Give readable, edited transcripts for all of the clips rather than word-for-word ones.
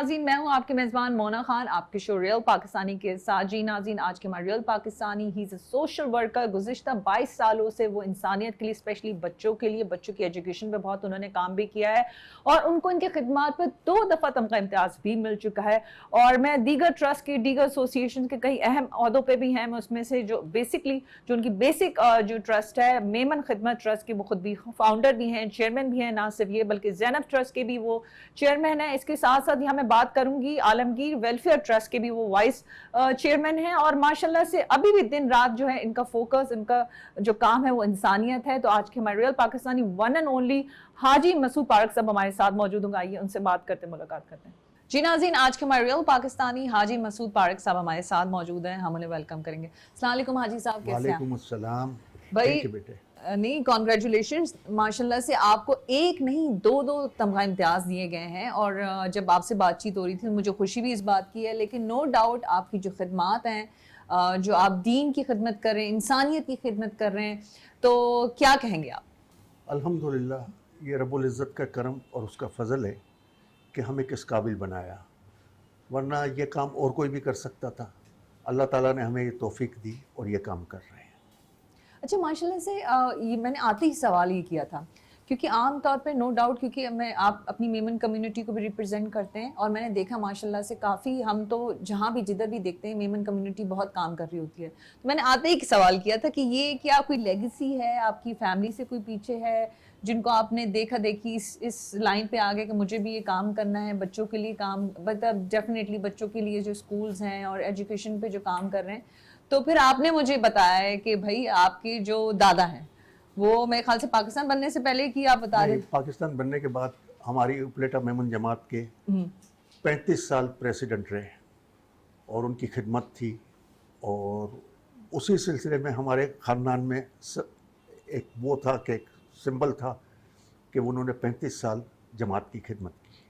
ناظرین، میں ہوں آپ کے میزبان مونا خان، آپ کے شو ریئل پاکستانی کے ساتھ. جی ناظرین، آج کے ہمارے real Pakistani he is a social worker. گزشتہ 22 سالوں سے وہ انسانیت کے لیے، اسپیشلی بچوں کے لیے، بچوں کی ایجوکیشن پہ بہت انہوں نے کام بھی کیا ہے اور ان کو ان کے خدمات پہ 2 دفعہ تمغہ امتیاز بھی مل چکا ہے. اور میں دیگر ٹرسٹ کے، دیگر ایسوسیشن کے کئی اہم عہدوں پہ بھی ہیں. میں اس میں سے جو بیسکلی جو ان کی بیسک جو ٹرسٹ ہے میمن خدمت ٹرسٹ کے، وہ خود بھی فاؤنڈر بھی ہیں، چیئرمین بھی ہیں. نہ صرف یہ بلکہ زینب ٹرسٹ کے بھی وہ چیئرمین ہیں. اس کے ساتھ ساتھ یہاں میں بات کروں گی عالمگیر ویلفیئر ٹرسٹ کے بھی وہ وائس چیئرمین ہیں. اور ماشاءاللہ سے ابھی بھی دن رات جو ہے ان کا فوکس، ان کا جو کام ہے وہ انسانیت ہے. تو آج کے ہمارے real Pakistani one and only Haji Masood park صاحب ہمارے ساتھ موجود ہوں. آئیے ان سے بات کرتے، ملاقات کرتے ہیں. جی ناظرین، آج کے ہمارے ریئل پاکستانی حاجی مسعود پارک صاحب ہمارے ساتھ موجود ہیں. ہم انہیں ویلکم کریں گے. السلام علیکم حاجی صاحب، کیسے ہیں؟ وعلیکم السلام. بھائی بیٹے نہیں، کانگریچولیشنز. ماشاءاللہ سے آپ کو ایک نہیں 2 تمغہ امتیاز دیے گئے ہیں. اور جب آپ سے بات چیت ہو رہی تھی مجھے خوشی بھی اس بات کی ہے، لیکن نو ڈاؤٹ آپ کی جو خدمات ہیں، جو آپ دین کی خدمت کر رہے ہیں، انسانیت کی خدمت کر رہے ہیں، تو کیا کہیں گے آپ؟ الحمدللہ، یہ رب العزت کا کرم اور اس کا فضل ہے کہ ہمیں کس قابل بنایا، ورنہ یہ کام اور کوئی بھی کر سکتا تھا. اللہ تعالیٰ نے ہمیں یہ توفیق دی اور یہ کام کر رہے ہیں. اچھا، ماشاءاللہ سے یہ میں نے آتے ہی سوال یہ کیا تھا، کیونکہ عام طور پہ نو ڈاؤٹ، کیونکہ آپ اپنی میمن کمیونٹی کو بھی ریپرزینٹ کرتے ہیں اور میں نے دیکھا ماشاءاللہ سے کافی، ہم تو جہاں بھی جدھر بھی دیکھتے ہیں میمن کمیونٹی بہت کام کر رہی ہوتی ہے. تو میں نے آتے ہی سوال کیا تھا کہ یہ کیا کوئی لیگیسی ہے، آپ کی فیملی سے کوئی پیچھے ہے جن کو آپ نے دیکھا دیکھی اس لائن پہ آگے کہ مجھے بھی یہ کام کرنا ہے، بچوں کے لیے کام، مطلب ڈیفینیٹلی بچوں کے لیے جو اسکولز ہیں اور ایجوکیشن پہ جو کام کر رہے ہیں. تو پھر آپ نے مجھے بتایا ہے کہ بھائی آپ کے جو دادا ہیں وہ میرے خیال سے پاکستان بننے سے پہلے کی آپ بتا رہے نہیں، پاکستان بننے کے بعد ہماری اپلیٹا میمن جماعت کے تھے. 35 سال پریسیڈنٹ رہے اور ان کی خدمت تھی. اور اسی سلسلے میں ہمارے خاندان میں ایک وہ تھا کہ ایک سمبل تھا کہ انہوں نے 35 سال جماعت کی خدمت کی.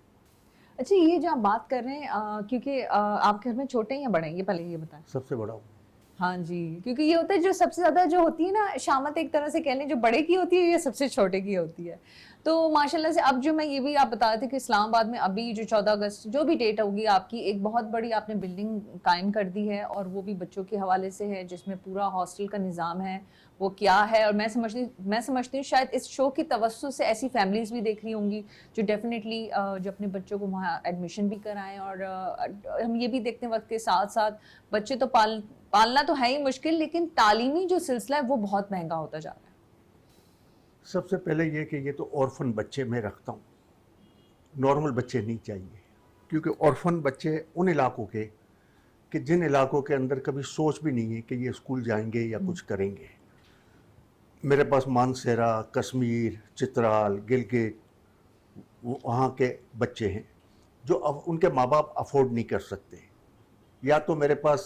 اچھا، یہ جو آپ بات کر رہے ہیں، کیونکہ آپ گھر میں چھوٹے ہیں یا بڑے ہیں، یہ پہلے یہ بتائیں. سب سے بڑا ہوں. ہاں جی، کیونکہ یہ ہوتا ہے جو سب سے زیادہ جو ہوتی ہے نا شامت، ایک طرح سے کہہ لیں جو بڑے کی ہوتی ہے یہ سب سے چھوٹے کی ہوتی ہے. تو ماشاءاللہ سے اب جو میں یہ بھی آپ بتا رہے تھے کہ اسلام آباد میں ابھی جو 14 اگست جو بھی ڈیٹ ہوگی آپ کی، ایک بہت بڑی آپ نے بلڈنگ قائم کر دی ہے اور وہ بھی بچوں کے حوالے سے ہے، جس میں پورا ہاسٹل کا نظام ہے. وہ کیا ہے، اور میں سمجھتی ہوں شاید اس شو کی توسط سے ایسی فیملیز بھی دیکھ رہی ہوں گی جو ڈیفینیٹلی جو اپنے بچوں کو وہاں ایڈمیشن بھی کرائیں. اور ہم یہ بھی دیکھتے ہیں وقت کے ساتھ ساتھ بچے تو پالنا تو ہے ہی مشکل، لیکن تعلیمی جو سلسلہ ہے وہ بہت مہنگا ہوتا جا رہا ہے. سب سے پہلے یہ کہ یہ تو اورفن بچے میں رکھتا ہوں، نارمل بچے نہیں چاہیے. کیونکہ اورفن بچے ان علاقوں کے کہ جن علاقوں کے اندر کبھی سوچ بھی نہیں ہے کہ یہ اسکول جائیں گے یا کچھ کریں گے. میرے پاس مانسیرا، کشمیر، چترال، گلگت، وہاں کے بچے ہیں جو اب ان کے ماں باپ افورڈ نہیں کر سکتے، یا تو میرے پاس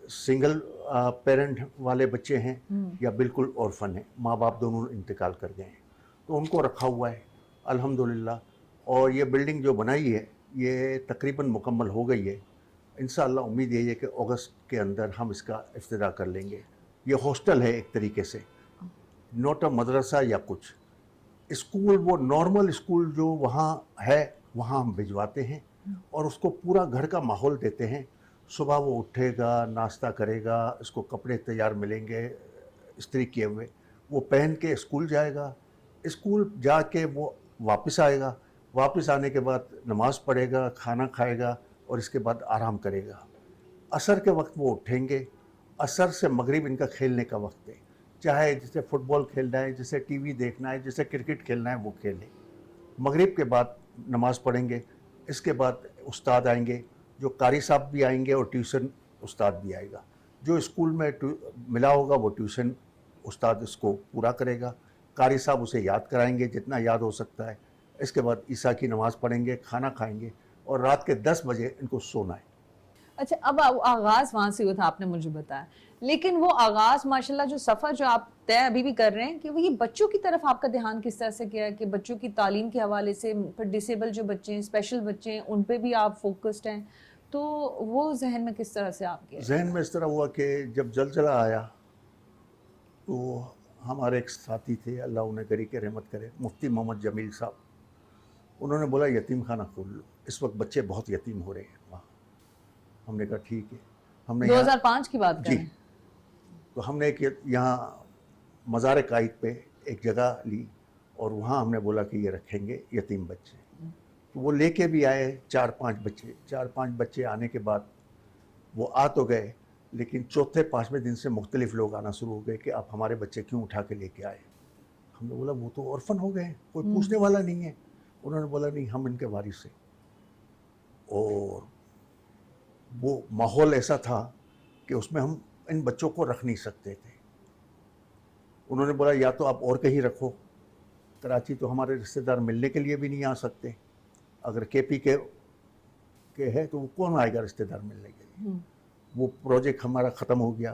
سنگل پیرنٹ والے بچے ہیں یا بالکل اورفن ہیں، ماں باپ دونوں انتقال کر گئے ہیں. تو ان کو رکھا ہوا ہے الحمدللہ. اور یہ بلڈنگ جو بنائی ہے یہ تقریباً مکمل ہو گئی ہے. انشاءاللہ امید یہی ہے کہ اگست کے اندر ہم اس کا افتتاح کر لیں گے. یہ ہاسٹل ہے ایک طریقے سے، نوٹ مدرسہ یا کچھ اسکول. وہ نارمل اسکول جو وہاں ہے وہاں ہم بھجواتے ہیں اور اس کو پورا گھر کا ماحول دیتے ہیں. صبح وہ اٹھے گا، ناشتہ کرے گا، اس کو کپڑے تیار ملیں گے استری کیے ہوئے، وہ پہن کے اسکول جائے گا. اسکول جا کے وہ واپس آئے گا، واپس آنے کے بعد نماز پڑھے گا، کھانا کھائے گا اور اس کے بعد آرام کرے گا. عصر کے وقت وہ اٹھیں گے. عصر سے مغرب ان کا کھیلنے کا وقت ہے، چاہے جسے فٹ بال کھیلنا ہے، جسے ٹی وی دیکھنا ہے، جسے کرکٹ کھیلنا ہے وہ کھیلیں. مغرب کے بعد نماز پڑھیں گے. اس کے بعد استاد آئیں گے، جو قاری صاحب بھی آئیں گے اور ٹیوشن استاد بھی آئے گا. جو اسکول میں ملا ہوگا وہ ٹیوشن استاد اس کو پورا کرے گا. قاری صاحب اسے یاد کرائیں گے جتنا یاد ہو سکتا ہے. اس کے بعد عشاء کی نماز پڑھیں گے، کھانا کھائیں گے اور رات کے 10 بجے ان کو سونا ہے. اچھا، اب آغاز وہاں سے ہوا تھا آپ نے مجھے بتایا، لیکن وہ آغاز ماشاءاللہ جو سفر جو آپ طے ابھی بھی کر رہے ہیں کہ وہ یہ بچوں کی طرف آپ کا دھیان کس طرح سے کیا ہے کہ بچوں کی تعلیم کے حوالے سے، پھر ڈسیبل جو بچے ہیں، اسپیشل بچے ہیں، ان پہ بھی آپ فوکسڈ ہیں. تو وہ ذہن میں کس طرح سے آپ کے ذہن میں اس طرح ہوا کہ جب زلزلہ آیا تو ہمارے ایک ساتھی تھے، اللہ انہیں کری کہ رحمت کرے، مفتی محمد جمیل صاحب، انہوں نے بولا یتیم خانہ کھول لو. اس وقت بچے بہت یتیم ہو رہے ہیں وہاں. ہم نے کہا ٹھیک ہے. ہم نے 2005 کی بات جی کریں. تو ہم نے ایک یہاں مزار قائد پہ ایک جگہ لی اور وہاں ہم نے بولا کہ یہ رکھیں گے یتیم بچے. تو وہ لے کے بھی آئے 4-5 بچے آنے کے بعد وہ آ تو گئے, لیکن چوتھے 5ویں دن سے مختلف لوگ آنا شروع ہو گئے کہ آپ ہمارے بچے کیوں اٹھا کے لے کے آئے. ہم نے بولا وہ تو اورفن ہو گئے, کوئی پوچھنے والا نہیں ہے. انہوں نے بولا نہیں, ہم ان کے وارث ہیں. اور وہ ماحول ایسا تھا کہ اس میں ہم ان بچوں کو رکھ نہیں سکتے تھے. انہوں نے بولا یا تو آپ اور کہیں رکھو, کراچی تو ہمارے رشتہ دار ملنے کے لیے بھی نہیں آ سکتے, اگر کے پی کے ہے تو وہ کون آئے گا رشتہ دار ملنے کے لیے. وہ پروجیکٹ ہمارا ختم ہو گیا.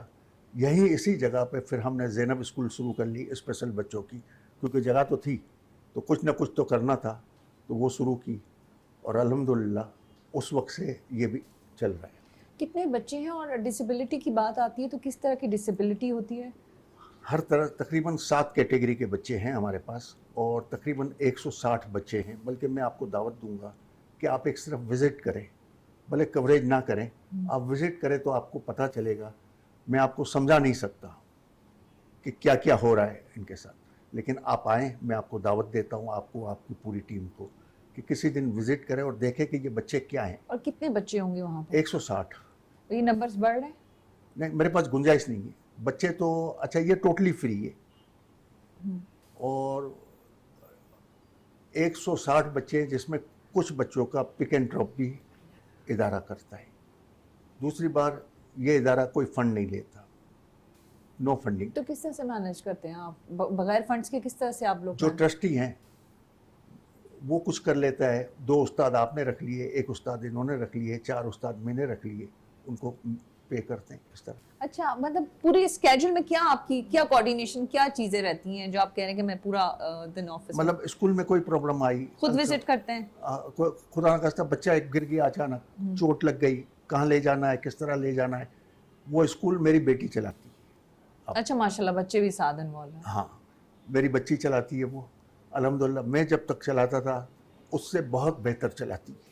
یہی اسی جگہ پہ پھر ہم نے زینب اسکول شروع کر لی اسپیشل بچوں کی, کیونکہ جگہ تو تھی تو کچھ نہ کچھ تو کرنا تھا, تو وہ شروع کی اور الحمدللہ اس وقت سے یہ بھی چل رہا ہے. کتنے بچے ہیں, اور ڈسیبلٹی کی بات آتی ہے تو کس طرح کی ڈسیبلٹی ہوتی ہے؟ ہر طرح تقریباً 7 کیٹیگری کے بچے ہیں ہمارے پاس, اور تقریباً 160 بچے ہیں. بلکہ میں آپ کو دعوت دوں گا کہ آپ ایک صرف وزٹ کریں, بھلے کوریج نہ کریں, آپ وزٹ کریں تو آپ کو پتہ چلے گا. میں آپ کو سمجھا نہیں سکتا کہ کیا کیا ہو رہا ہے ان کے ساتھ, لیکن آپ آئیں, میں آپ کو دعوت دیتا ہوں, آپ کو, آپ کی پوری ٹیم کو, کہ کسی دن وزٹ کریں اور دیکھیں کہ یہ بچے کیا ہیں. اور کتنے بچے ہوں گے وہاں پر؟ 160. یہ نمبرز بڑھ رہے ہیں؟ نہیں, میرے پاس گنجائش نہیں ہے. بچے تو اچھا یہ ٹوٹلی فری ہے, اور 160 بچے جس میں کچھ بچوں کا پک اینڈ ڈراپ بھی ادارہ کرتا ہے. دوسری بار یہ ادارہ کوئی فنڈ نہیں لیتا, نو فنڈنگ. تو کس طرح سے مینیج کرتے ہیں آپ بغیر فنڈز کے؟ کس طرح سے آپ لوگ جو ٹرسٹی ہیں وہ کچھ کر لیتا ہے. 2 استاد آپ نے رکھ لیے, 1 استاد انہوں نے رکھ لیے, 4 استاد میں نے رکھ لیے, ان کو پے کرتے ہیں اس طرح. اچھا, مطلب پورے اسکیجول میں کیا آپ کی کیا کوارڈینیشن, کیا چیزیں رہتی ہیں جو آپ کہہ رہے ہیں کہ میں پورا دن آفس میں؟ مطلب اسکول میں کوئی پرابلم آئی, خود وزٹ کرتے ہیں؟ خدا نہ خواستہ بچہ ایک گر گیا اچانک, چوٹ لگ گئی, کہاں لے جانا ہے, کس طرح لے جانا ہے, وہ اسکول میری بیٹی چلاتی ہے. اچھا, ماشاءاللہ بچے بھی ساتھ انوالو ہیں. ہاں, میری بچی چلاتی ہے وہ, الحمدللہ. میں جب تک چلاتا تھا اس سے بہت بہتر چلاتی ہے,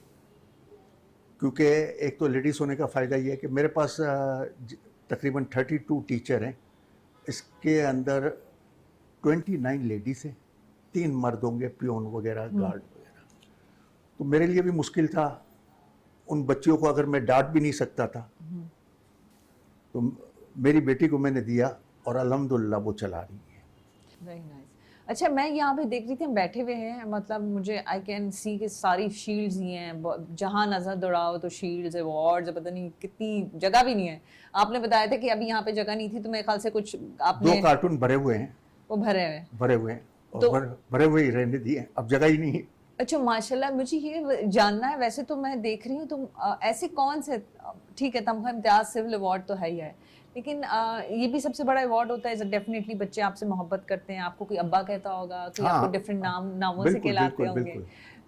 کیونکہ ایک تو لیڈیز ہونے کا فائدہ یہ ہے کہ میرے پاس تقریباً 32 ٹیچر ہیں, اس کے اندر 29 لیڈیز ہیں, 3 مرد ہوں گے, پیون وغیرہ, گارڈ وغیرہ. تو میرے لیے بھی مشکل تھا, ان بچیوں کو اگر میں ڈانٹ بھی نہیں سکتا تھا, تو میری بیٹی کو میں نے دیا اور الحمدللہ وہ چلا رہی ہے. Very nice. اچھا, میں یہاں پہ دیکھ رہی تھی ہم بیٹھے ہوئے ہیں, مطلب مجھے آئی کین سی کہ ساری شیلڈز ہی ہیں, جہاں نظر دوڑاؤ تو شیلڈز, ایوارڈز, پتہ نہیں کتنی جگہ بھی نہیں ہے. آپ نے بتایا تھا کہ ابھی یہاں پہ جگہ نہیں تھی, تو میرے خیال سے کچھ آپ نے 2 کارٹون بھرے ہوئے ہیں, وہ بھرے ہوئے ہیں, اور بھرے ہوئے ہی رہنے دیے, اب جگہ ہی نہیں ہے. اچھا, ماشاءاللہ. مجھے یہ جاننا ہے, ویسے تو میں دیکھ رہی ہوں تم ایسے کون سے, ٹھیک ہے تمغہ امتیاز سول ایوارڈ تو ہے ہی ہے, لیکن یہ بھی سب سے بڑا ایوارڈ ہوتا ہے. ڈیفینیٹلی بچے آپ سے محبت کرتے ہیں, آپ کو کوئی ابا کہتا ہوگا, کوئی آپ کو ڈفرینٹ ناموں سے کہلاتے ہوں گے.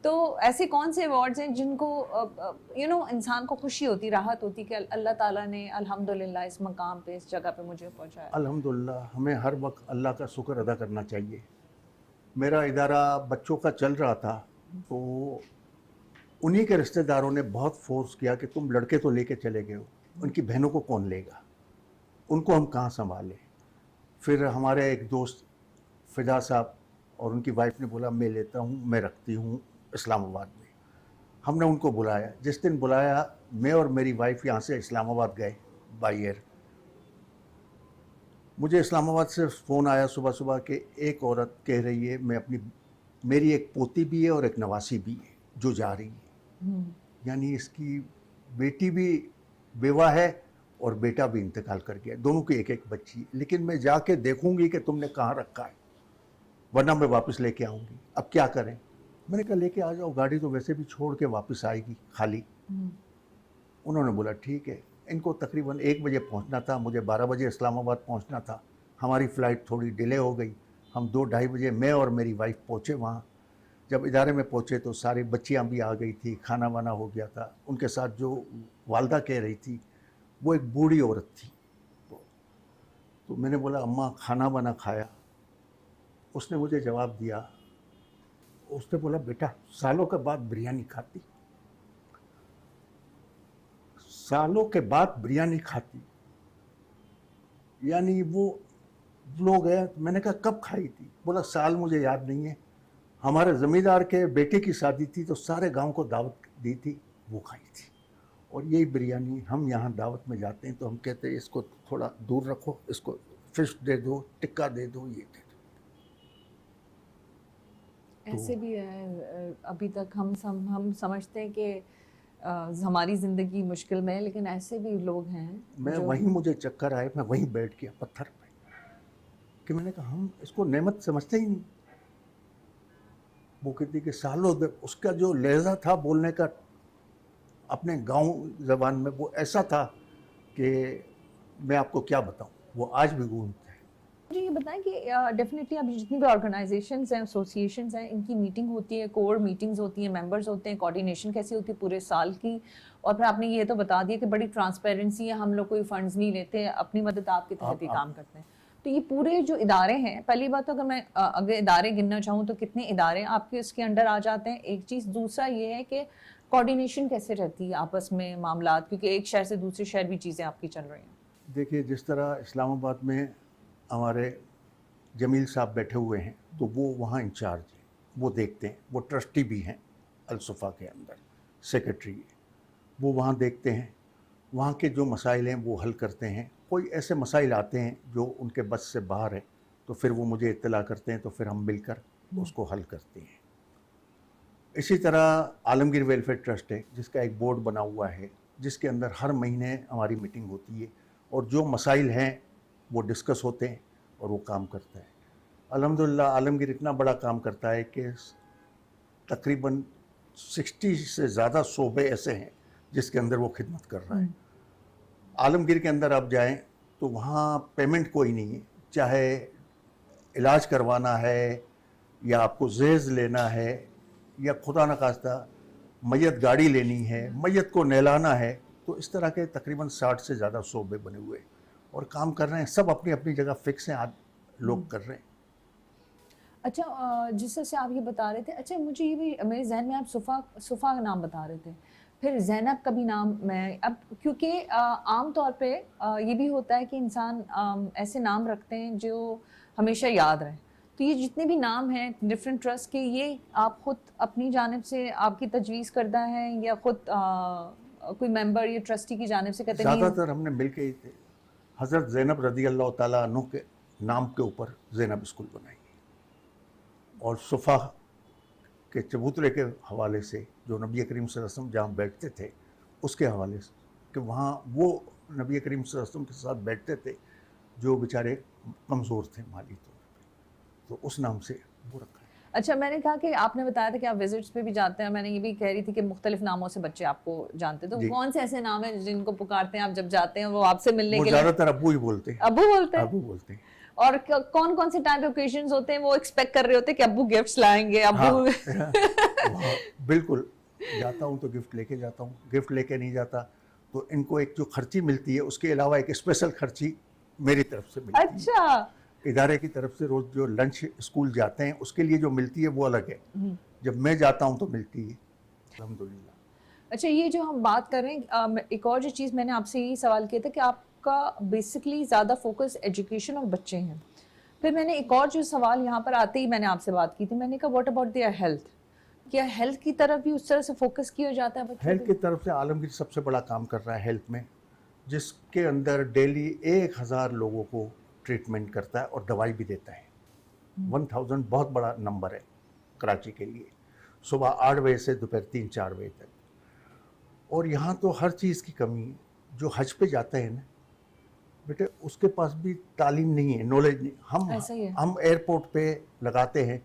تو ایسے کون سے ایوارڈز ہیں جن کو انسان کو خوشی ہوتی, راحت ہوتی کہ اللہ تعالیٰ نے الحمدللہ اس مقام پہ, اس جگہ پہ مجھے پہنچایا؟ الحمدللہ ہمیں ہر وقت اللہ کا شکر ادا کرنا چاہیے. میرا ادارہ بچوں کا چل رہا تھا, تو انہی کے رشتہ داروں نے بہت فورس کیا کہ تم لڑکے تو لے کے چلے گئے ہو, ان کی بہنوں کو کون لے گا, ان کو ہم کہاں سنبھالیں. پھر ہمارے ایک دوست فضا صاحب اور ان کی وائف نے بولا میں لیتا ہوں, میں رکھتی ہوں اسلام آباد میں. ہم نے ان کو بلایا, جس دن بلایا میں اور میری وائف یہاں سے اسلام آباد گئے بائی ایئر. مجھے اسلام آباد سے فون آیا صبح کہ ایک عورت کہہ رہی ہے میری ایک پوتی بھی ہے اور ایک نواسی بھی ہے جو جا رہی ہے. یعنی اس کی بیٹی بھی بیوہ ہے اور بیٹا بھی انتقال کر گیا, دونوں کی ایک بچی. لیکن میں جا کے دیکھوں گی کہ تم نے کہاں رکھا ہے, ورنہ میں واپس لے کے آؤں گی. اب کیا کریں؟ میں نے کہا لے کے آ جاؤ, گاڑی تو ویسے بھی چھوڑ کے واپس آئے گی خالی. انہوں نے بولا ٹھیک ہے. ان کو تقریباً 1 بجے پہنچنا تھا, مجھے 12 بجے اسلام آباد پہنچنا تھا. ہماری فلائٹ تھوڑی ڈیلے ہو گئی, ہم 2-2:30 بجے میں اور میری وائف پہنچے وہاں. جب ادارے میں پہنچے تو ساری بچیاں بھی آ گئی تھی, کھانا وانا ہو گیا تھا. ان کے ساتھ جو والدہ کہہ رہی تھی وہ ایک بوڑھی عورت تھی. تو میں نے بولا اماں کھانا وانا کھایا؟ اس نے مجھے جواب دیا, اس نے بولا بیٹا سالوں کے بعد بریانی کھاتی. सालों के बाद बिरयानी खाती, यानी वो लोग है। मैंने कहा कब खाई थी? बोला साल मुझे याद नहीं है, हमारे ज़मींदार के बेटे की शादी थी तो सारे गांव को दावत दी थी, वो खाई थी। और यही बिरयानी हम यहाँ दावत में जाते हैं तो हम कहते हैं इसको थोड़ा दूर रखो, इसको फिश दे दो, टिक्का दे दो, ये दे दो। ऐसे भी है, अभी तक हम समझते हैं कि हमारी ज़िंदगी मुश्किल में है, लेकिन ऐसे भी लोग हैं मैं वहीं, मुझे चक्कर आए, मैं वहीं बैठ गया पत्थर पे कि मैंने कहा हम इसको नेमत समझते ही नहीं। वो कहती कि सालों उसका जो लहजा था बोलने का अपने गांव ज़बान में, वो ऐसा था कि मैं आपको क्या बताऊं, वो आज भी गूंजता है। मुझे ये बताएं कि डेफिनेटली अभी जितनी भी ऑर्गेनाइजेशंस हैं, एसोसिएशंस हैं, इनकी मीटिंग होती है, कोर मीटिंग्स होती हैं, मेंबर्स होते हैं, कोऑर्डिनेशन कैसी होती है पूरे साल की, और फिर आपने ये तो बता दिया कि बड़ी ट्रांसपेरेंसी है, हम लोग कोई फंड्स नहीं लेते, अपनी मदद आपके तहत ही काम करते हैं। तो ये पूरे जो इदारे हैं, पहली बात तो अगर मैं अगर इदारे गिनना चाहूँ तो कितने इदारे आपके इसके अंडर आ जाते हैं, एक चीज़। दूसरा ये है कि कोऑर्डिनेशन कैसे रहती है आपस में मामलात, क्योंकि एक शहर से दूसरे शहर भी चीज़ें आपकी चल रही हैं। देखिए, जिस तरह इस्लामाबाद में हमारे जमील साहब बैठे हुए हैं तो वो वहाँ इंचार्ज हैं, वो देखते हैं, वो ट्रस्टी भी हैं अलसुफ़ा के अंदर, सेक्रेटरी है, वो वहाँ देखते हैं, वहाँ के जो मसाइल हैं वो हल करते हैं। कोई ऐसे मसाइल आते हैं जो उनके बस से बाहर है तो फिर वो मुझे इत्तला करते हैं, तो फिर हम मिलकर उसको हल करते हैं। इसी तरह आलमगीर वेलफेयर ट्रस्ट है जिसका एक बोर्ड बना हुआ है, जिसके अंदर हर महीने हमारी मीटिंग होती है और जो मसाइल हैं वो डिस्कस होते हैं और वो काम करता है। अल्हम्दुलिल्लाह आलमगीर इतना बड़ा काम करता है कि तकरीबन 60 से ज़्यादा शोबे ऐसे हैं जिसके अंदर वो खिदमत कर रहा है। आलमगीर के अंदर आप जाएं तो वहाँ पेमेंट कोई नहीं है, चाहे इलाज करवाना है या आपको जेज़ लेना है या खुदा न खास्ता मैयत गाड़ी लेनी है, मैयत को नहलाना है, तो इस तरह के तकरीबन 60 से ज़्यादा शोबे बने हुए और काम कर रहे हैं। सब अपनी अपनी जगह फिक्स हैं, आज लोग कर रहे हैं। अच्छा, जिस तरह से आप ये बता रहे थे, अच्छा मुझे ये भी मेरे जहन में आप सुफ़ा का नाम बता रहे थे, फिर ज़ैनब का भी नाम मैं अब, क्योंकि आम तौर पे ये भी होता है कि इंसान ऐसे नाम रखते हैं जो हमेशा याद रहे। तो ये जितने भी नाम हैं डिफरेंट ट्रस्ट के, ये आप खुद अपनी जानिब से आपकी तजवीज़ करदा है या खुद कोई मेंबर या ट्रस्टी की जानिब से कहते हैं? ज़्यादातर हमने मिल के ही थे। हज़रत ज़ैनब रज़ी अल्लाह ताला अन्हु के नाम के ऊपर ज़ैनब स्कूल बनाई और सुफ़ा के चबूतरे के हवाले से जो नबी करीम सल्लल्लाहु अलैहि वसल्लम जहाँ बैठते थे उसके हवाले से कि वहाँ वो नबी करीम सल्लल्लाहु अलैहि वसल्लम के साथ बैठते थे जो बेचारे कमज़ोर थे माली तौर पे, तो उस नाम से वो रखा है। अच्छा, मैंने कहा कि आपने बताया था कि आप विजिट्स पे भी जाते हैं, मैंने ये भी कह रही थी कि मुख्तलिफ नामों से बच्चे आपको जानते हैं, तो कौन से ऐसे नाम हैं जिनको पुकारते हैं आप जब जाते हैं वो आपसे मिलने के लिए? ज़्यादातर अब्बू ही बोलते हैं। अब्बू बोलते हैं? अब्बू बोलते हैं। और कौन कौन से टाइम ओकेजन्स होते हैं वो एक्सपेक्ट कर रहे होते हैं कि अब्बू गिफ्ट्स लाएंगे? अब्बू हाँ, बिल्कुल जाता हूँ तो गिफ्ट लेके जाता हूँ, गिफ्ट लेके नहीं जाता तो इनको एक जो खर्ची मिलती है उसके अलावा एक स्पेशल खर्ची मेरी तरफ से मिलती है। अच्छा, इदारे की तरफ से रोज़ जो लंच स्कूल जाते हैं उसके लिए जो मिलती है वो अलग है, जब मैं जाता हूँ तो मिलती है अल्हम्दुलिल्लाह। अच्छा, ये जो हम बात कर रहे हैं, एक और जो चीज़ मैंने आपसे यही सवाल किया था कि आपका बेसिकली ज़्यादा फोकस एजुकेशन और बच्चे हैं, फिर मैंने एक और जो सवाल यहाँ पर आते ही मैंने आपसे बात की थी, मैंने कहा व्हाट अबाउट देयर हेल्थ, क्या हेल्थ की तरफ भी उस तरह से फोकस किया जाता है बच्चों हेल्थ की तरफ से आलमगीर सबसे बड़ा काम कर रहा है हेल्थ में, जिसके अंदर डेली 1000 लोगों को ट्रीटमेंट करता है और दवाई भी देता है। 1000 बहुत बड़ा नंबर है कराची के लिए, सुबह 8 बजे से दोपहर 3-4 बजे तक। और यहाँ तो हर चीज़ की कमी है। जो हज पे जाता है ना बेटे, उसके पास भी तालीम नहीं है, नॉलेज नहीं। हम एयरपोर्ट पे लगाते हैं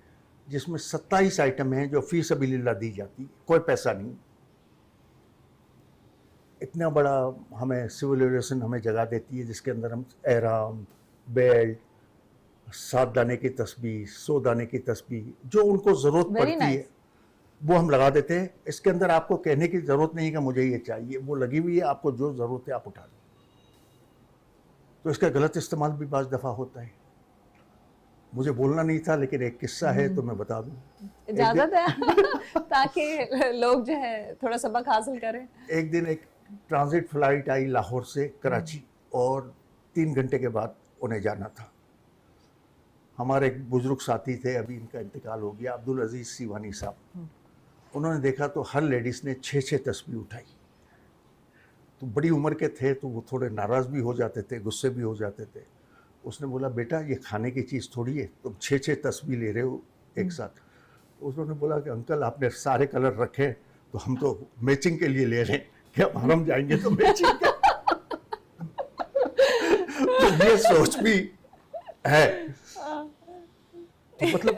जिसमें 27 आइटम हैं जो फी सबीलिल्लाह दी जाती है, कोई पैसा नहीं। इतना बड़ा हमें सिविल एविएशन हमें जगह देती है जिसके अंदर हम एहराम, बेल्ट, 7 दाने की तस्बीह, 100 दाने की तस्बीह, जो उनको ज़रूरत पड़ती है वो हम लगा देते हैं। इसके अंदर आपको कहने की ज़रूरत नहीं है कि मुझे ये चाहिए, वो लगी हुई है, आपको जो ज़रूरत है आप उठा लो। तो इसका गलत इस्तेमाल भी बाज़ दफ़ा होता है। मुझे बोलना नहीं था लेकिन एक किस्सा है तो मैं बता दूं। इजाज़त है ताकि लोग जो है थोड़ा सबक हासिल करें। एक दिन एक ट्रांजिट फ्लाइट आई लाहौर से कराची और 3 घंटे के बाद उन्हें जाना था। हमारे एक बुजुर्ग साथी थे, अभी इनका इंतकाल हो गया, अब्दुल अजीज सीवानी साहब। उन्होंने देखा तो हर लेडीज़ ने 6-6 तस्बीह उठाई। तो बड़ी उम्र के थे तो वो थोड़े नाराज़ भी हो जाते थे, गुस्से भी हो जाते थे। उसने बोला, बेटा ये खाने की चीज़ थोड़ी है, तुम 6-6 तस्बीह ले रहे हो एक साथ। उन्होंने बोला कि अंकल आपने सारे कलर रखे तो हम तो मैचिंग के लिए ले रहे हैं, क्या हरम जाएंगे तो मैचिंग का। तो ये सोच भी है। तो मतलब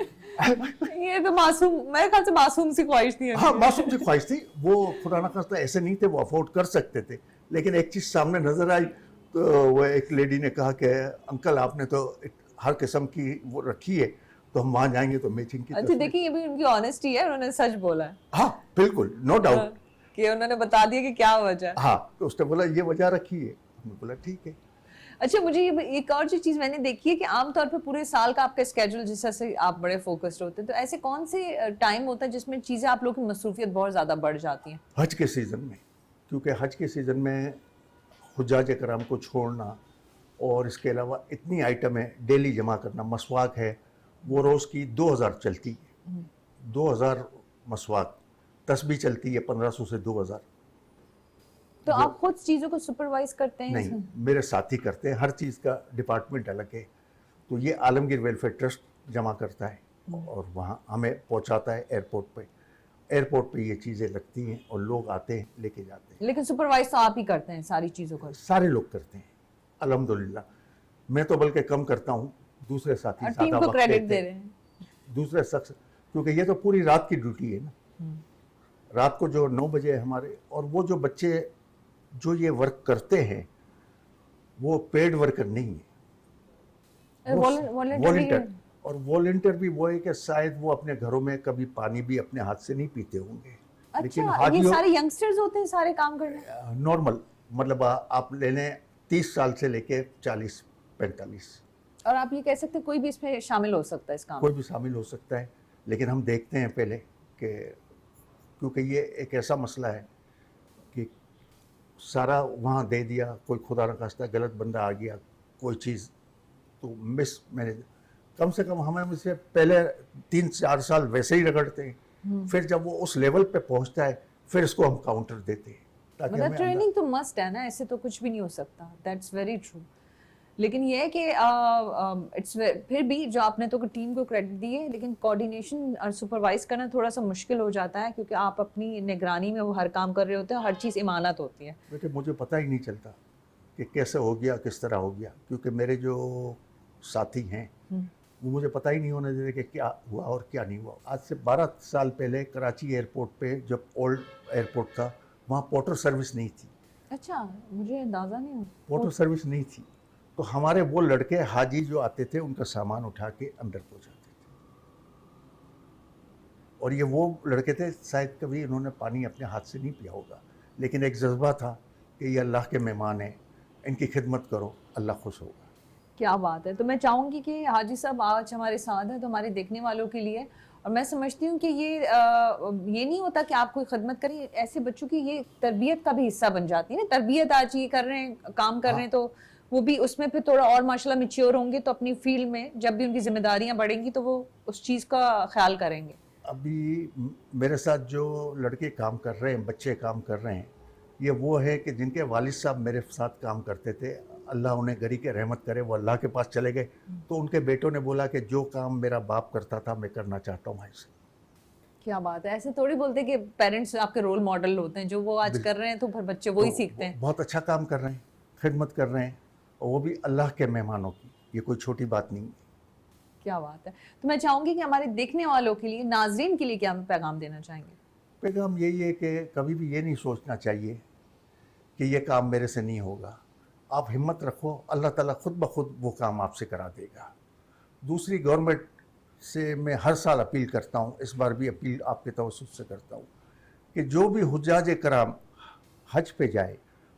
ये तो मासूम, मेरे ख्याल से मासूम सी ख्वाहिश थी। हाँ, मासूम सी ख्वाहिश थी। वो खुदा ना खास्ता ऐसे नहीं थे, वो अफोर्ड कर सकते थे, लेकिन एक चीज़ सामने नजर आई तो वो एक लेडी ने कहा कि अंकल आपने तो हर किस्म की वो रखी है, तो हम वहाँ जाएंगे तो मैचिंग की। अच्छा देखिए, ये भी उनकी ऑनेस्टी है, उन्होंने सच बोला है। हाँ बिल्कुल, नो डाउट कि उन्होंने बता दिया कि क्या वजह है। हाँ, तो उसने बोला ये वजह रखी है, हमने बोला ठीक है। अच्छा, मुझे ये एक और जो चीज़ मैंने देखी है कि आमतौर पे पूरे साल का आपका स्केड्यूल जिस तरह से आप बड़े फोकस्ड होते हैं, तो ऐसे कौन से टाइम होता है जिसमें चीज़ें आप लोगों की मसरूफियत बहुत ज़्यादा बढ़ जाती हैं? हज के सीज़न में, क्योंकि हज के सीज़न में हुज्जाज कराम को छोड़ना और इसके अलावा इतनी आइटम है डेली जमा करना। मसवाक है वो रोज़ की 2000 चलती है, 2000 मसवाक। तस्बीह चलती है 1500 से 2000। तो आप खुद चीज़ों को सुपरवाइज करते हैं? नहीं, मेरे साथी करते हैं, हर चीज़ का डिपार्टमेंट अलग है। तो ये आलमगीर वेलफेयर ट्रस्ट जमा करता है और वहाँ हमें पहुँचाता है एयरपोर्ट पे। एयरपोर्ट पे ये चीज़ें लगती हैं और लोग आते हैं लेके जाते हैं। लेकिन सुपरवाइज तो आप ही करते हैं सारी चीज़ों को? सारे लोग करते हैं अल्हम्दुलिल्लाह। मैं तो बल्कि कम करता हूँ, दूसरे साथी और ज़्यादा टीम को वक्त क्रेडिट देते दे हैं। रहे हैं। दूसरे शख्स, क्योंकि ये तो पूरी रात की ड्यूटी है ना। रात को जो 9 बजे हमारे, और वो जो बच्चे जो ये वर्क करते हैं वो पेड वर्कर नहीं है, वॉलंटियर। और वॉलंटियर भी वो है कि शायद वो अपने घरों में कभी पानी भी अपने हाथ से नहीं पीते होंगे। अच्छा, ये सारे यंगस्टर्स होते हैं सारे काम करने? नॉर्मल, मतलब आप ले लें 30 साल से लेके 40-45। और आप ये कह सकते हैं कोई भी इसमें शामिल हो सकता है इस काम? कोई भी शामिल हो सकता है, लेकिन हम देखते हैं पहले कि, क्योंकि ये एक ऐसा मसला है कि सारा वहाँ दे दिया, कोई खुदा न खास्ता गलत बंदा आ गया, कोई चीज़ तो मिस मैंने, कम से कम हमें इससे पहले 3-4 साल वैसे ही रगड़ते हैं। फिर जब वो उस लेवल पे पहुँचता है फिर इसको हम काउंटर देते हैं, ताकि मतलब हमें ट्रेनिंग तो मस्ट है ना, ऐसे तो कुछ भी नहीं हो सकता। That's very true. लेकिन ये है कि इट्स फिर भी जो आपने तो टीम को क्रेडिट दी है, लेकिन कोऑर्डिनेशन और सुपरवाइज करना थोड़ा सा मुश्किल हो जाता है, क्योंकि आप अपनी निगरानी में वो हर काम कर रहे होते हैं, हर चीज़ इमानत होती है। बेटे मुझे पता ही नहीं चलता कि कैसे हो गया, किस तरह हो गया, क्योंकि मेरे जो साथी हैं वो मुझे पता ही नहीं होने देते कि क्या हुआ और क्या नहीं हुआ। आज से 12 साल पहले कराची एयरपोर्ट पे, जब ओल्ड एयरपोर्ट था, वहाँ पोर्टर सर्विस नहीं थी। अच्छा, मुझे अंदाज़ा नहीं हुआ। पोर्टर सर्विस नहीं थी, तो हमारे वो लड़के हाजी जो आते थे उनका सामान उठा के अंदर पहुँचाते थे। और ये वो लड़के थे, शायद कभी इन्होंने पानी अपने हाथ से नहीं पिया होगा, लेकिन एक जज्बा था कि ये अल्लाह के मेहमान हैं, इनकी खिदमत करो, अल्लाह खुश होगा। क्या बात है। तो मैं चाहूँगी कि हाजी साहब आज हमारे साथ हैं, तो हमारे देखने वालों के लिए, और मैं समझती हूँ कि ये नहीं होता कि आप कोई खिदमत करें, ऐसे बच्चों की ये तरबियत का भी हिस्सा बन जाती है ना। तरबियत आज ये कर रहे हैं, काम कर रहे हैं, तो वो भी उसमें फिर थोड़ा और माशाल्लाह मैच्योर होंगे, तो अपनी फील्ड में जब भी उनकी जिम्मेदारियां बढ़ेंगी तो वो उस चीज़ का ख्याल करेंगे। अभी मेरे साथ जो लड़के काम कर रहे हैं, बच्चे काम कर रहे हैं, ये वो है कि जिनके वालिद साहब मेरे साथ काम करते थे, अल्लाह उन्हें गरी के रहमत करे, वो अल्लाह के पास चले गए। तो उनके बेटों ने बोला कि जो काम मेरा बाप करता था मैं करना चाहता हूँ ऐसे। क्या बात है। ऐसे थोड़ी बोलते कि पेरेंट्स आपके रोल मॉडल होते हैं, जो वो आज कर रहे हैं तो फिर बच्चे वही सीखते हैं। बहुत अच्छा काम कर रहे हैं, खिदमत कर रहे हैं, और वो भी अल्लाह के मेहमानों की। ये कोई छोटी बात नहीं है। क्या बात है। तो मैं चाहूँगी कि हमारे देखने वालों के लिए, नाजरीन के लिए क्या पैगाम देना चाहेंगे? पैगाम यही है कि कभी भी ये नहीं सोचना चाहिए कि ये काम मेरे से नहीं होगा। आप हिम्मत रखो, अल्लाह ताला खुद ब खुद वो काम आपसे करा देगा। दूसरी, गवर्नमेंट से मैं हर साल अपील करता हूँ, इस बार भी अपील आपके तवज्जुह से करता हूँ कि जो भी हुज्जाज कराम हज पे जाए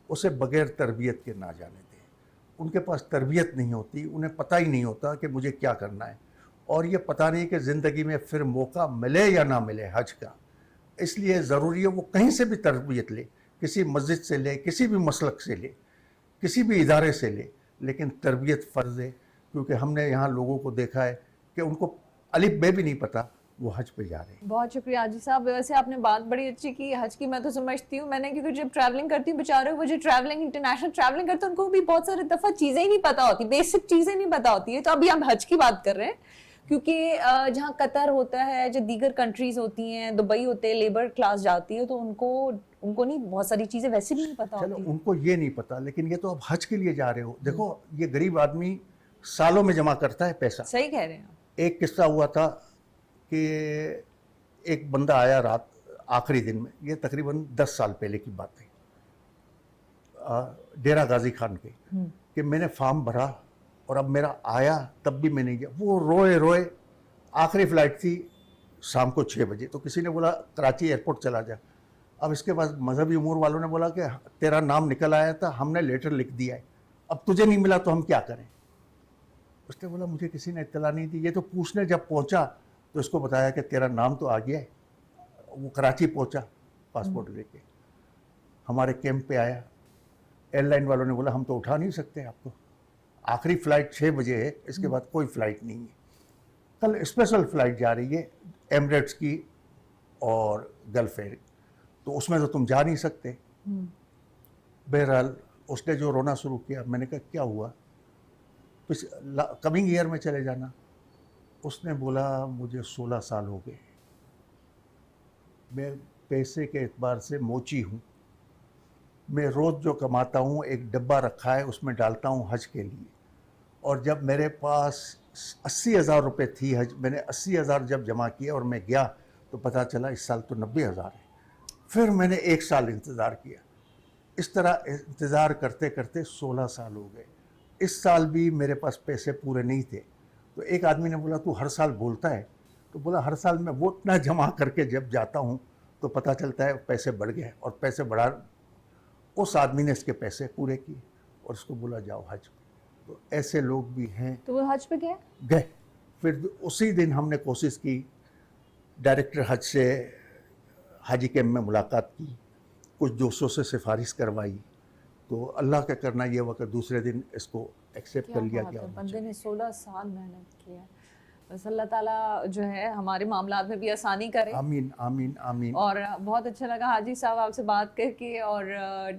उसे बग़ैर तरबियत के ना जाने दें। उनके पास तरबियत नहीं होती, उन्हें पता ही नहीं होता कि मुझे क्या करना है, और ये पता नहीं कि ज़िंदगी में फिर मौका मिले या ना मिले हज का। इसलिए ज़रूरी है वो कहीं से भी तरबियत ले, किसी मस्जिद से ले, किसी भी मसलक से ले, किसी भी इदारे से ले, लेकिन तरबियत फ़र्ज़ है, क्योंकि हमने यहाँ लोगों को देखा है कि उनको अलिफ बे भी नहीं पता, वो हज पे जा रहे हैं। बहुत शुक्रिया हाजी साहब। वैसे आपने बात बड़ी अच्छी की हज की, मैं तो समझती हूँ, मैंने क्योंकि जब ट्रैवलिंग करती हूँ बेचारे वो जो ट्रैवलिंग इंटरनेशनल ट्रैवलिंग करते हैं उनको भी बहुत सारी दफ़ा चीज़ें ही नहीं पता होती, बेसिक चीज़ें नहीं पता होती है। तो अभी हम हज की बात कर रहे हैं, क्योंकि जहाँ कतर होता है, जो दीगर कंट्रीज़ होती हैं, दुबई होते हैं, लेबर क्लास जाती है, तो उनको नहीं बहुत सारी चीज़ें वैसे भी नहीं पता चलो होती। उनको ये नहीं पता, लेकिन ये तो अब हज के लिए जा रहे हो। देखो ये गरीब आदमी सालों में जमा करता है पैसा। सही कह रहे हैं आप। एक किस्सा हुआ था कि एक बंदा आया रात आखिरी दिन में, ये तकरीबन 10 साल पहले की बात है, डेरा गाजी खान के, कि मैंने फॉर्म भरा और अब मेरा आया तब भी मैं नहीं गया। वो रोए रोए, आखिरी फ़्लाइट थी शाम को 6 बजे, तो किसी ने बोला कराची एयरपोर्ट चला जा। अब इसके बाद मजहबी उमूर वालों ने बोला कि तेरा नाम निकल आया था, हमने लेटर लिख दिया है, अब तुझे नहीं मिला तो हम क्या करें। उसने बोला मुझे किसी ने इत्तला नहीं दी। ये तो पूछने जब पहुंचा तो उसको बताया कि तेरा नाम तो आ गया है। वो कराची पहुंचा पासपोर्ट लेके, हमारे कैंप पे आया। एयरलाइन वालों ने बोला हम तो उठा नहीं सकते आपको, आखिरी फ़्लाइट 6 बजे है, इसके बाद कोई फ़्लाइट नहीं है। कल स्पेशल फ़्लाइट जा रही है एमिरेट्स की और गल्फ एयर, तो उसमें तो तुम जा नहीं सकते। बहरहाल उसने जो रोना शुरू किया, मैंने कहा क्या हुआ, कमिंग ईयर में चले जाना। उसने बोला मुझे 16 साल हो गए, मैं पैसे के एतबार से मोची हूँ, मैं रोज़ जो कमाता हूँ एक डब्बा रखा है उसमें डालता हूँ हज के लिए, और जब मेरे पास 80,000 रुपये थी हज, मैंने 80,000 जब जमा किया और मैं गया तो पता चला इस साल तो 90,000 है। फिर मैंने 1 साल इंतज़ार किया। इस तरह इंतज़ार करते करते 16 साल हो गए। इस साल भी मेरे पास पैसे पूरे नहीं थे। तो एक आदमी ने बोला तू हर साल बोलता है, तो बोला हर साल मैं वो इतना जमा करके जब जाता हूँ तो पता चलता है पैसे बढ़ गए, और पैसे बढ़ा। उस आदमी ने इसके पैसे पूरे किए और उसको बोला जाओ हज। तो ऐसे लोग भी हैं। तो वो हज पे गए। फिर उसी दिन हमने कोशिश की, डायरेक्टर हज से हाजी कैंप में मुलाकात की, कुछ दोस्तों से सिफारिश करवाई, तो अल्लाह का करना ये हुआ कि दूसरे दिन इसको एक्सेप्ट कर लिया गया। बंदे ने 16 साल मेहनत की है। बस अल्लाह ताला जो है हमारे मामलात में भी आसानी करे। आमीन आमीन आमीन। और बहुत अच्छा लगा हाजी साहब आपसे बात करके, और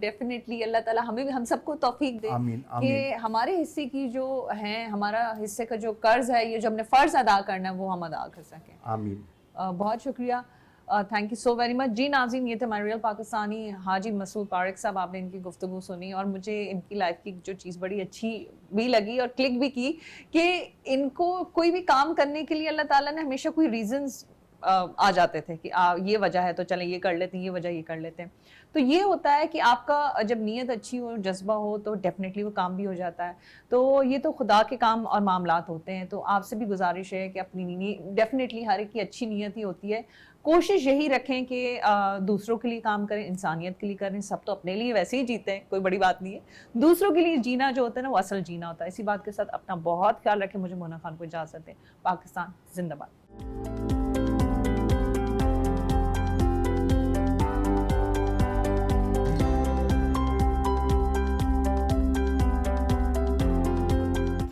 डेफिनेटली अल्लाह ताला हमें भी, हम सबको तौफीक दे आमीन कि आमीन। हमारे हिस्से की जो है, हमारा हिस्से का जो कर्ज है, ये जो हमने फ़र्ज़ अदा करना है वो हम अदा कर सकें। आमीन। बहुत शुक्रिया, thank you so very much जी। नाज़रीन, ये थे हमारे रियल पाकिस्तानी हाजी मसूद तारिक साहब। आपने इनकी गुफ्तगू सुनी और मुझे इनकी लाइफ की जो चीज़ बड़ी अच्छी भी लगी और क्लिक भी की कि इनको कोई भी काम करने के लिए अल्लाह ताला ने हमेशा कोई रीज़न्स आ जाते थे कि ये वजह है तो चलें ये कर लेते हैं, ये वजह ये कर लेते हैं। तो ये होता है कि आपका जब नीयत अच्छी हो, जज्बा हो, तो डेफिनेटली वो काम भी हो जाता है। तो ये तो खुदा के काम और मामलात होते हैं। तो आपसे भी गुजारिश है कि अपनी डेफिनेटली हर एक की अच्छी नीयत ही होती है। कोशिश यही रखें कि दूसरों के लिए काम करें, इंसानियत के लिए करें। सब तो अपने लिए वैसे ही जीते हैं, कोई बड़ी बात नहीं है। दूसरों के लिए जीना जो होता है ना, वो असल जीना होता है। इसी बात के साथ अपना बहुत ख्याल रखें। मुझे मोना खान को इजाज़त दें। पाकिस्तान जिंदाबाद।